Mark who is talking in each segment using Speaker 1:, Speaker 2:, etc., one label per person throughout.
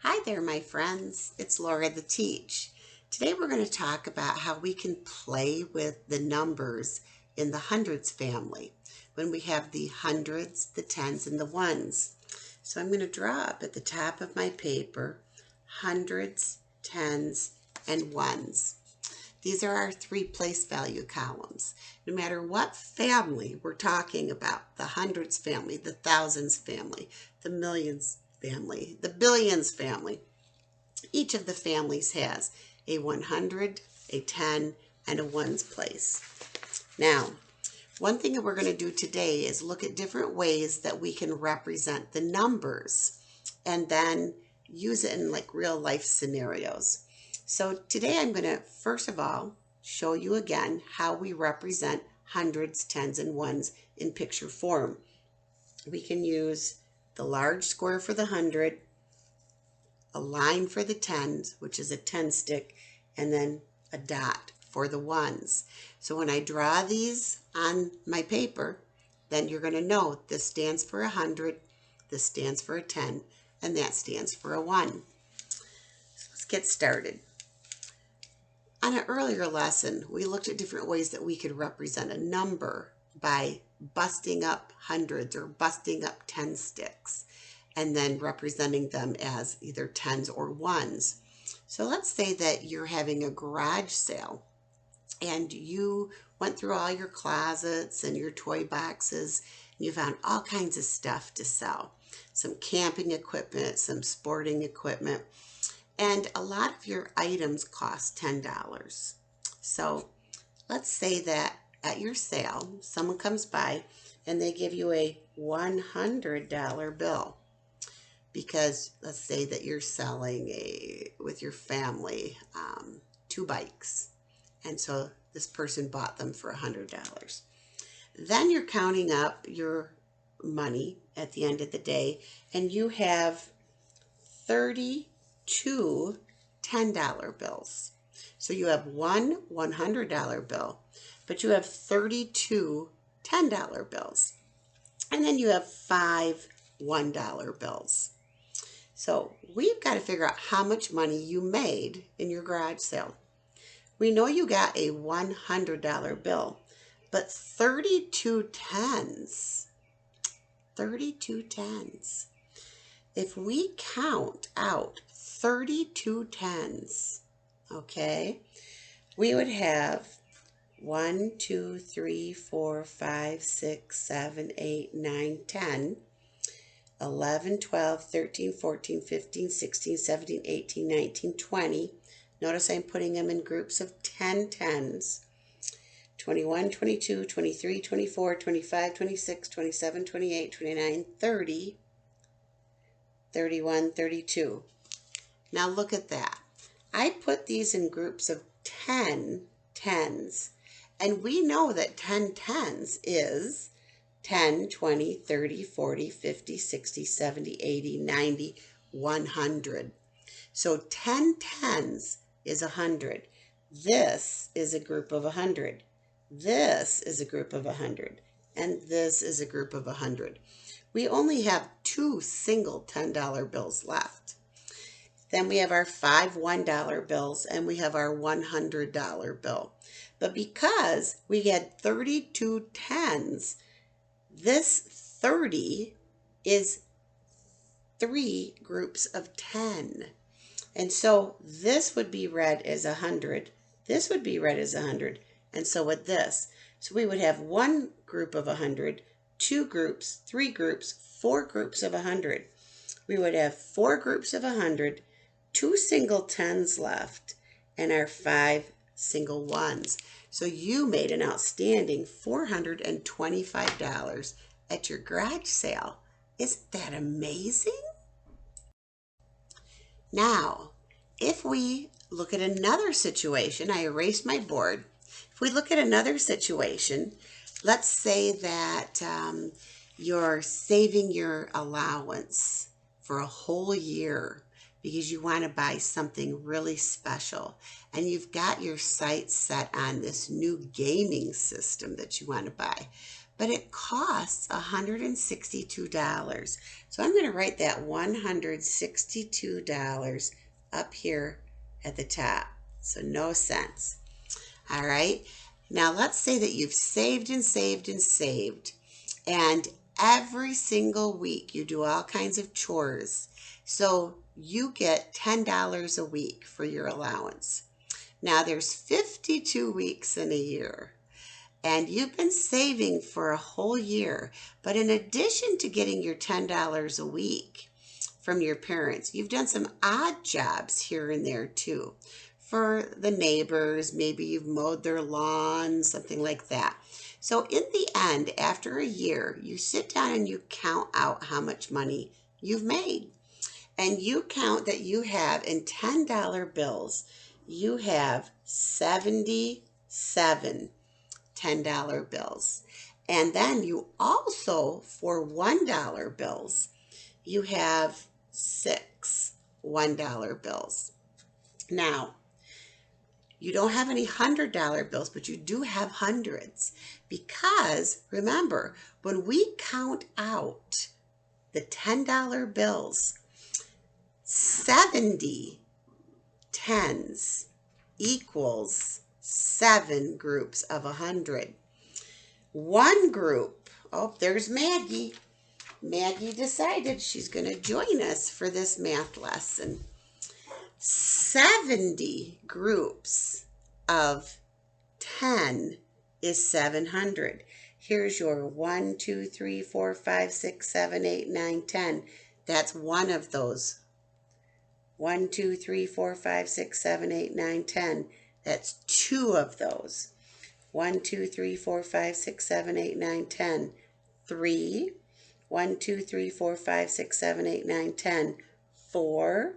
Speaker 1: Hi there, my friends. It's Laura the Teach. Today we're going to talk about how we can play with the numbers in the hundreds family when we have the hundreds, the tens, and the ones. So I'm going to draw up at the top of my paper hundreds, tens, and ones. These are our three place value columns. No matter what family we're talking about, the hundreds family, the thousands family, the millions family, the billions family, each of the families has a 100, a 10, and a ones place. Now, one thing that we're going to do today is look at different ways that we can represent the numbers and then use it in like real life scenarios. So today I'm going to first of all show you again how we represent hundreds, tens, and ones in picture form. We can use the large square for the 100, a line for the tens, which is a 10 stick, and then a dot for the ones. So when I draw these on my paper, then you're going to know this stands for 100, this stands for a 10, and that stands for a 1. So let's get started. On an earlier lesson, we looked at different ways that we could represent a number by busting up hundreds or busting up 10 sticks and then representing them as either tens or ones. So let's say that you're having a garage sale and you went through all your closets and your toy boxes and you found all kinds of stuff to sell. Some camping equipment, some sporting equipment. And a lot of your items cost $10. So let's say that at your sale, someone comes by and they give you a $100 bill. Because let's say that you're selling with your family 2 bikes. And so this person bought them for $100. Then you're counting up your money at the end of the day and you have 32 $10 bills. So you have one $100 bill, but you have 32 $10 bills. And then you have 5 $1 bills. So we've got to figure out how much money you made in your garage sale. We know you got a $100 bill, but 32 tens. If we count out 32 tens, okay, we would have 1, 2, 3, 4, 5, 6, 7, 8, 9, 10, 11, 12, 13, 14, 15, 16, 17, 18, 19, 20. Notice I'm putting them in groups of 10 tens. 21, 22, 23, 24, 25, 26, 27, 28, 29, 30, 31, 32. Now look at that. I put these in groups of 10 tens, and we know that 10 tens is 10, 20, 30, 40, 50, 60, 70, 80, 90, 100. So 10 tens is 100. This is a group of 100. This is a group of 100. And this is a group of 100. We only have 2 single $10 bills left. Then we have our 5 $1 bills and we have our $100 bill. But because we had 32 tens, this 30 is 3 groups of 10. And so this would be read as 100. This would be read as 100. And so would this. So we would have 1 group of 100, 2 groups, 3 groups, 4 groups of 100. We would have 4 groups of 100, 2 single tens left, and our 5 single ones. So you made an outstanding $425 at your garage sale. Isn't that amazing? Now, if we look at another situation, I erased my board. If we look at another situation, let's say that you're saving your allowance for a whole year because you want to buy something really special and you've got your sights set on this new gaming system that you want to buy. but it costs $162. So I'm going to write that $162 up here at the top. So no cents. All right. Now let's say that you've saved and saved and saved, and every single week you do all kinds of chores. So you get $10 a week for your allowance. Now there's 52 weeks in a year, and you've been saving for a whole year. But in addition to getting your $10 a week from your parents, you've done some odd jobs here and there too. For the neighbors, maybe you've mowed their lawn, something like that. So in the end, after a year, you sit down and you count out how much money you've made. And you count that you have in $10 bills, you have 77 $10 bills. And then you also, for $1 bills, you have 6 $1 bills. Now, you don't have any $100 bills, but you do have hundreds. Because remember, when we count out the $10 bills, 70 tens equals 7 groups of 100. One group, oh, there's Maggie. Maggie decided she's going to join us for this math lesson. 70 groups of 10 is 700. Here's your 1, 2, 3, 4, 5, 6, 7, 8, 9, 10. That's one of those. 1, 2, 3, 4, 5, 6, 7, 8, 9, 10. That's 2 of those. 1, 2, 3, 4, 5, 6, 7, 8, 9, 10. 3. 1, 2, 3, 4, 5, 6, 7, 8, 9, 10. 4.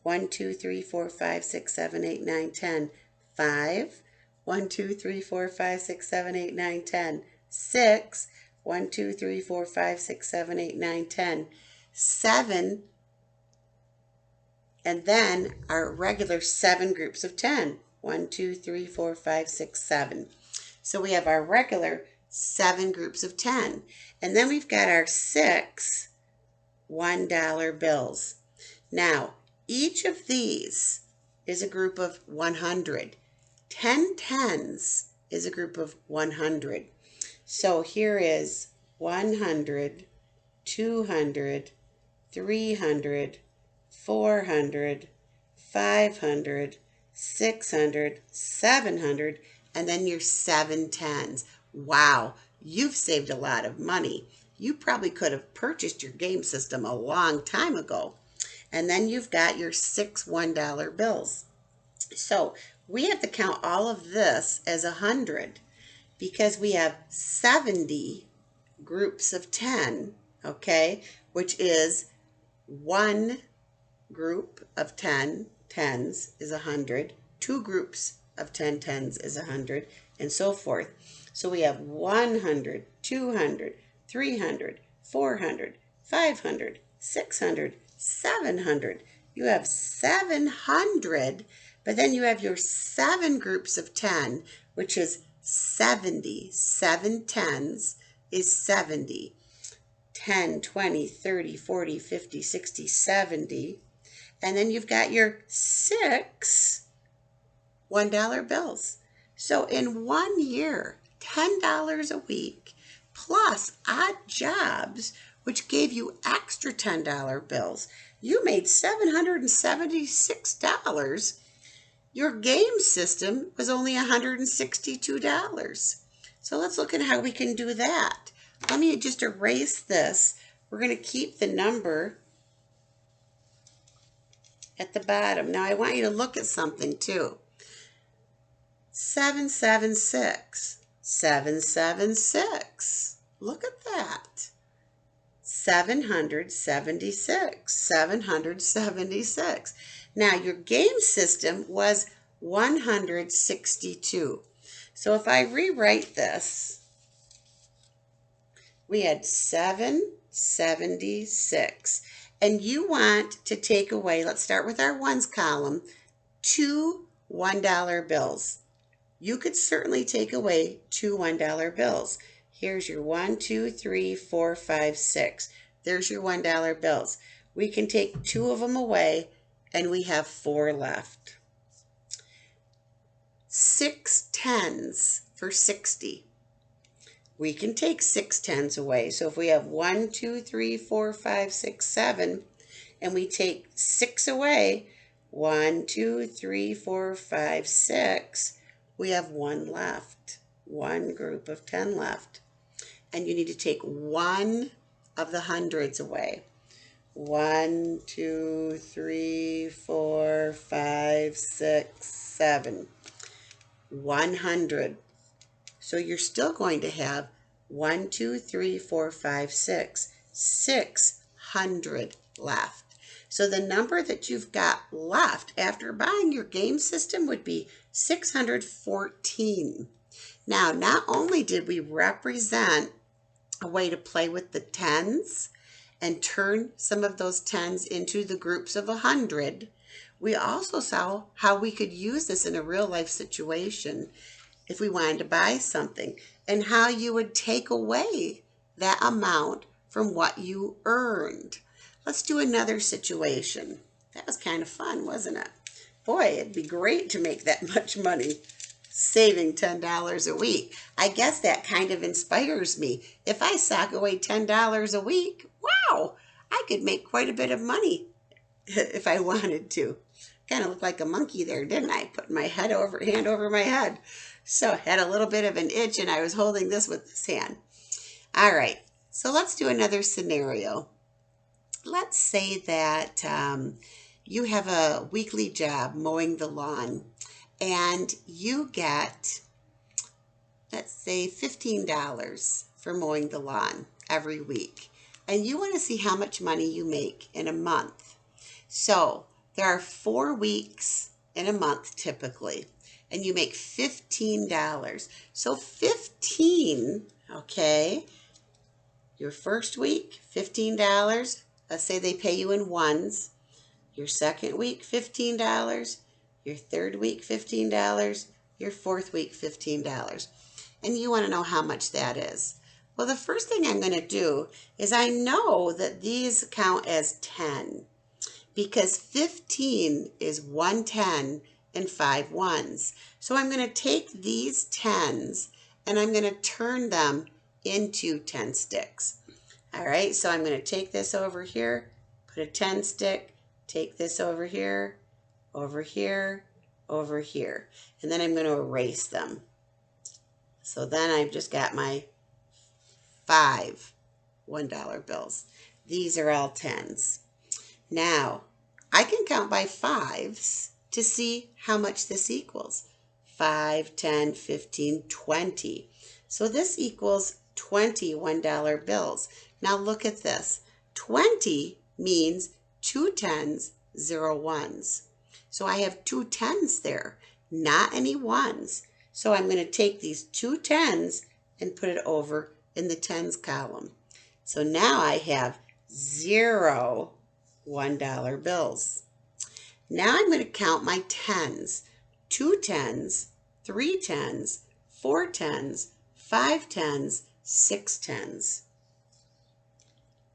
Speaker 1: 1, 2, 3, 4, 5, 6, 7, 8, 9, 10. 5. 1, 2, 3, 4, 5, 6, 7, 8, 9, 10. 6. 1, 2, 3, 4, 5, 6, 7, 8, 9, 10. 7. And then our regular 7 groups of 10. 1, 2, 3, 4, 5, 6, 7. So we have our regular 7 groups of 10. And then we've got our 6 $1 bills. Now, each of these is a group of 100. 10 tens is a group of 100. So here is 100, 200, 300, 400, 500, 600, 700, and then your 7 tens. Wow, you've saved a lot of money. You probably could have purchased your game system a long time ago. And then you've got your 6 $1 bills. So we have to count all of this as 100 because we have 70 groups of 10, okay, which is 1 group of 10 tens is 100, 2 groups of 10 tens is 100, and so forth. So we have 100, 200, 300, 400, 500, 600, 700. You have 700, but then you have your 7 groups of 10, which is 70. 7 tens is 70. 10, 20, 30, 40, 50, 60, 70. And then you've got your 6 $1 bills. So in 1 year, $10 a week plus odd jobs, which gave you extra $10 bills, you made $776. Your game system was only $162. So let's look at how we can do that. Let me just erase this. We're going to keep the number at the bottom. Now I want you to look at something too. 776. 776. Look at that. 776. 776. Now your game system was 162. So if I rewrite this, we had 776. And you want to take away, let's start with our ones column, 2 $1 bills. You could certainly take away 2 $1 bills. Here's your 1, 2, 3, 4, 5, 6. There's your $1 bills. We can take 2 of them away and we have 4 left. 6 tens for 60. We can take 6 tens away. So if we have 1, 2, 3, 4, 5, 6, 7, and we take 6 away, 1, 2, 3, 4, 5, 6, we have 1 left. 1 group of 10 left. And you need to take 1 of the hundreds away. 1, 2, 3, 4, 5, 6, 7. 100. So you're still going to have 1, 2, 3, 4, 5, 6. 600 left. So the number that you've got left after buying your game system would be 614. Now, not only did we represent a way to play with the tens and turn some of those tens into the groups of 100, we also saw how we could use this in a real life situation if we wanted to buy something, and how you would take away that amount from what you earned. Let's do another situation. That was kind of fun, wasn't it? Boy, it'd be great to make that much money saving $10 a week. I guess that kind of inspires me. If I sock away $10 a week, wow, I could make quite a bit of money if I wanted to. Kind of looked like a monkey there, didn't I? Put my hand over my head. So I had a little bit of an itch and I was holding this with this hand. All right, so let's do another scenario. Let's say that you have a weekly job mowing the lawn and you get, let's say, $15 for mowing the lawn every week. And you want to see how much money you make in a month. So there are 4 weeks in a month typically, and you make $15. So 15, okay, your first week, $15. Let's say they pay you in ones. Your second week, $15. Your third week, $15. Your fourth week, $15. And you want to know how much that is. Well, the first thing I'm going to do is I know that these count as 10 because 15 is 1 10 and 5 ones. So I'm going to take these 10s and I'm going to turn them into 10 sticks. All right, so I'm going to take this over here, put a 10 stick, take this over here, over here, over here, and then I'm going to erase them. So then I've just got my 5 $1 bills. These are all 10s. Now, I can count by 5s to see how much this equals. 5, 10, 15, 20. So this equals 20 $1 bills. Now look at this. 20 means 2 10s, 0 1s. So I have 2 10s there, not any 1s. So I'm going to take these 2 10s and put it over in the 10s column. So now I have 0 $1 bills. Now I'm going to count my 10s. 2 10s, 3 10s, 4 10s, 5 10s, 6 10s.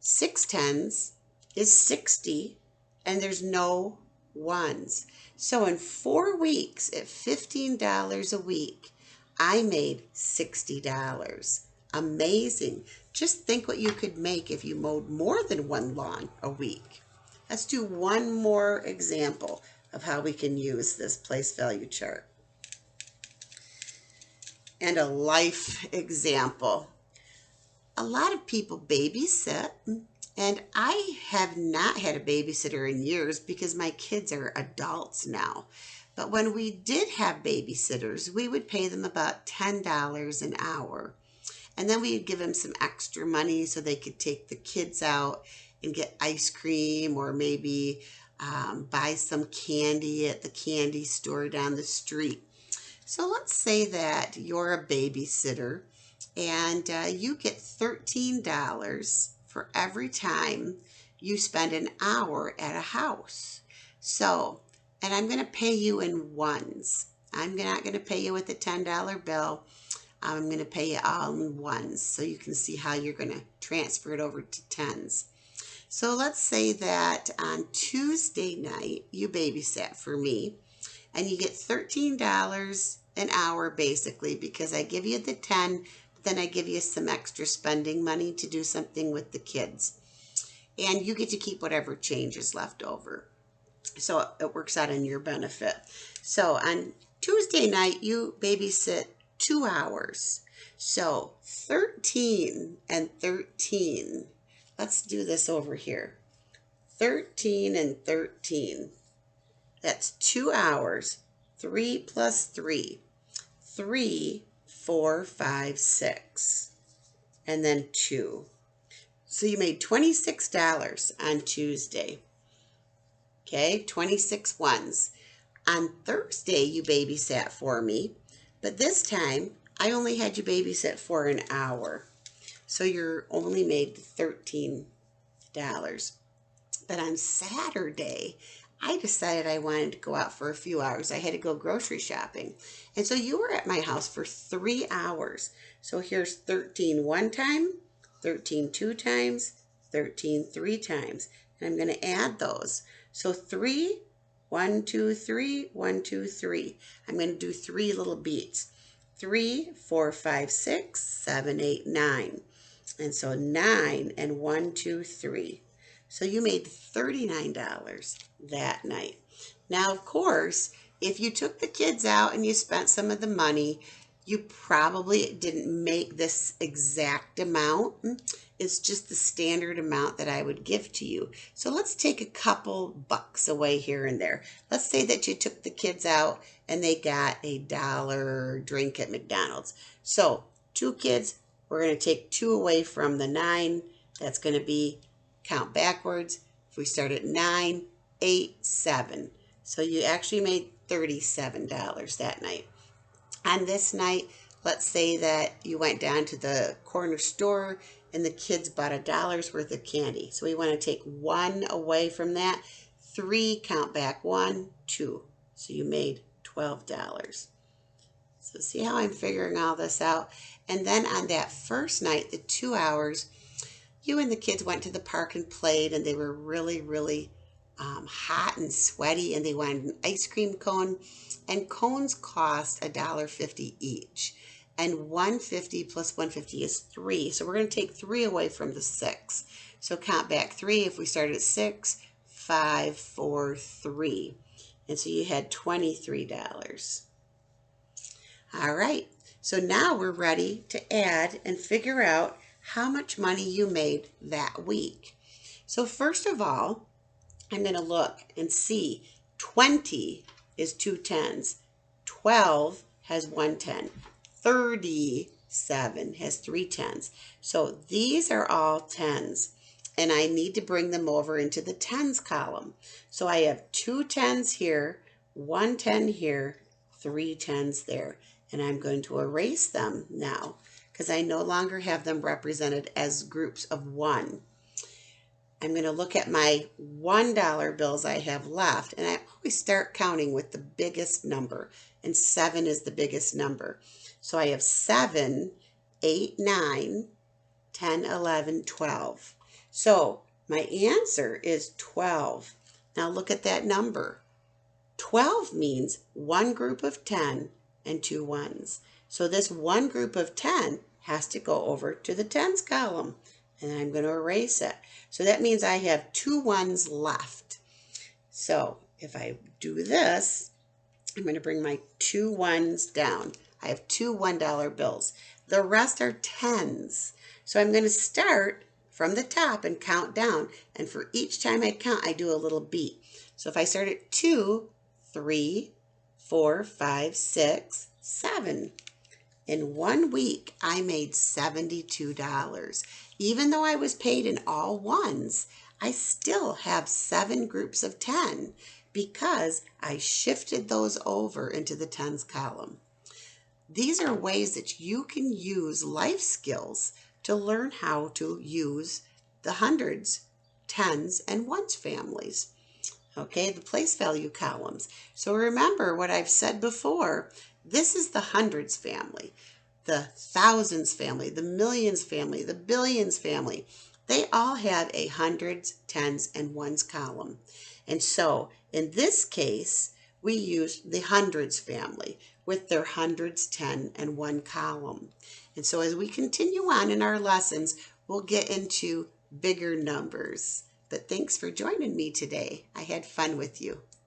Speaker 1: 6 10s is 60, and there's no 1s. So in 4 weeks at $15 a week, I made $60. Amazing. Just think what you could make if you mowed more than 1 lawn a week. Let's do one more example of how we can use this place value chart. And a life example. A lot of people babysit, and I have not had a babysitter in years because my kids are adults now. But when we did have babysitters, we would pay them about $10 an hour. And then we'd give them some extra money so they could take the kids out and get ice cream or maybe buy some candy at the candy store down the street. So let's say that you're a babysitter and you get $13 for every time you spend an hour at a house. So, and I'm going to pay you in ones. I'm not going to pay you with a $10 bill. I'm going to pay you all in ones so you can see how you're going to transfer it over to tens. So let's say that on Tuesday night you babysat for me and you get $13 an hour basically because I give you the 10, but then I give you some extra spending money to do something with the kids. And you get to keep whatever change is left over. So it works out in your benefit. So on Tuesday night, you babysit 2 hours. So 13 and 13. Let's do this over here. 13 and 13. That's 2 hours. 3 plus 3. 3, 4, 5, 6. And then 2. So you made $26 on Tuesday. Okay, 26 ones. On Thursday, you babysat for me, but this time I only had you babysit for an hour. So you're only made $13. But on Saturday, I decided I wanted to go out for a few hours. I had to go grocery shopping. And so you were at my house for 3 hours. So here's 13 one time, 13 two times, 13 three times. And I'm going to add those. So 3, 1, 2, 3, 1, 2, 3. I'm going to do 3 little beats. 3, 4, 5, 6, 7, 8, 9. And so 9 and 1, 2, 3. So you made $39 that night. Now, of course, if you took the kids out and you spent some of the money, you probably didn't make this exact amount. It's just the standard amount that I would give to you. So let's take a couple bucks away here and there. Let's say that you took the kids out and they got a $1 drink at McDonald's. So 2 kids, we're going to take 2 away from the 9. That's going to be, count backwards. If we start at 9, 8, 7. So you actually made $37 that night. On this night, let's say that you went down to the corner store and the kids bought $1 worth of candy. So we want to take 1 away from that. 3, count back, 1, 2. So you made $12. So see how I'm figuring all this out? And then on that first night, the 2 hours, you and the kids went to the park and played, and they were really, really hot and sweaty, and they wanted an ice cream cone, and cones cost $1.50 each, and 150 plus 150 is 3. So we're going to take 3 away from the 6. So count back 3. If we started at 6, 5, 4, 3, and so you had $23. All right, so now we're ready to add and figure out how much money you made that week. So first of all, I'm going to look and see 20 is 2 tens, 12 has 1 10, 37 has 3 tens. So these are all tens, and I need to bring them over into the tens column. So I have 2 tens here, 1 10 here, 3 tens there, and I'm going to erase them now because I no longer have them represented as groups of 1. I'm going to look at my $1 bills I have left, and I always start counting with the biggest number, and 7 is the biggest number. So I have 7, 8, 9, 10, 11, 12. So my answer is 12. Now look at that number. 12 means 1 group of 10 and 2 ones. So this 1 group of 10 has to go over to the tens column, and I'm going to erase it. So that means I have 2 ones left. So if I do this, I'm going to bring my 2 ones down. I have 2 $1 bills. The rest are tens. So I'm going to start from the top and count down. And for each time I count, I do a little beat. So if I start at 2, 3, 4, 5, 6, 7. In 1 week, I made $72. Even though I was paid in all ones, I still have 7 groups of 10 because I shifted those over into the tens column. These are ways that you can use life skills to learn how to use the hundreds, tens, and ones families. Okay, the place value columns. So remember what I've said before, this is the hundreds family. the thousands family, the millions family, the billions family, they all have a hundreds, tens, and ones column. And so in this case, we use the hundreds family with their hundreds, 10, and 1 column. And so as we continue on in our lessons, we'll get into bigger numbers. But thanks for joining me today. I had fun with you.